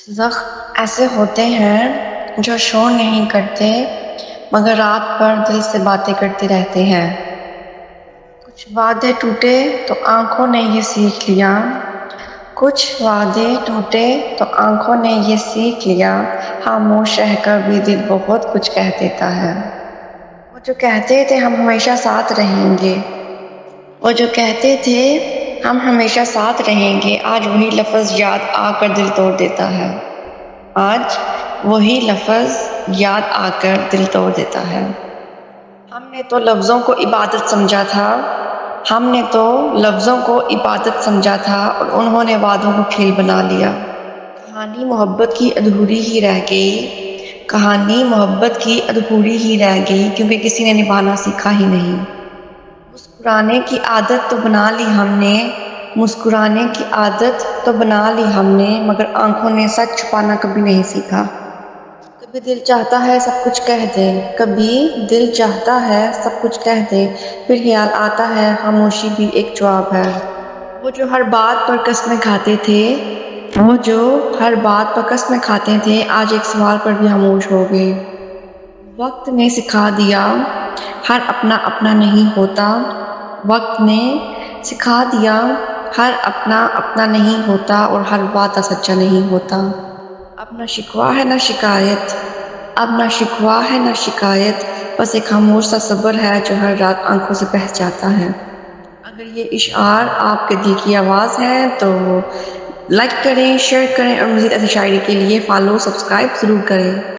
زخم ایسے ہوتے ہیں جو شور نہیں کرتے مگر رات بھر دل سے باتیں کرتے رہتے ہیں۔ کچھ وعدے ٹوٹے تو آنکھوں نے یہ سیکھ لیا، کچھ وعدے ٹوٹے تو آنکھوں نے یہ سیکھ لیا، خاموش رہ کر بھی دل بہت کچھ کہہ دیتا ہے۔ وہ جو کہتے تھے ہم ہمیشہ ساتھ رہیں گے، وہ جو کہتے تھے ہم ہمیشہ ساتھ رہیں گے، آج وہی لفظ یاد آ کر دل توڑ دیتا ہے۔ آج وہی لفظ یاد آ کر دل توڑ دیتا ہے۔ ہم نے تو لفظوں کو عبادت سمجھا تھا، ہم نے تو لفظوں کو عبادت سمجھا تھا اور انہوں نے وعدوں کو کھیل بنا لیا۔ کہانی محبت کی ادھوری ہی رہ گئی، کہانی محبت کی ادھوری ہی رہ گئی کیونکہ کسی نے نبھانا سیکھا ہی نہیں۔ مسکرانے کی عادت تو بنا لی ہم نے، مسکرانے کی عادت تو بنا لی ہم نے، مگر آنکھوں نے سچ چھپانا کبھی نہیں سیکھا۔ کبھی دل چاہتا ہے سب کچھ کہہ دیں، کبھی دل چاہتا ہے سب کچھ کہہ دیں، پھر خیال آتا ہے خاموشی بھی ایک جواب ہے۔ وہ جو ہر بات پر قسمیں کھاتے تھے، وہ جو ہر بات پر قسمیں کھاتے تھے، آج ایک سوال پر بھی خاموش ہو گئے۔ وقت نے سکھا دیا ہر اپنا اپنا نہیں ہوتا، وقت نے سکھا دیا ہر اپنا اپنا نہیں ہوتا اور ہر وعدہ سچا نہیں ہوتا۔ اب نہ شکوہ ہے نہ شکایت، اب نہ شکوہ ہے نہ شکایت، بس ایک خاموش سا صبر ہے جو ہر رات آنکھوں سے بہہ جاتا ہے۔ اگر یہ اشعار آپ کے دل کی آواز ہے تو لائک کریں، شیئر کریں اور مزید ایسی شاعری کے لیے فالو سبسکرائب ضرور کریں۔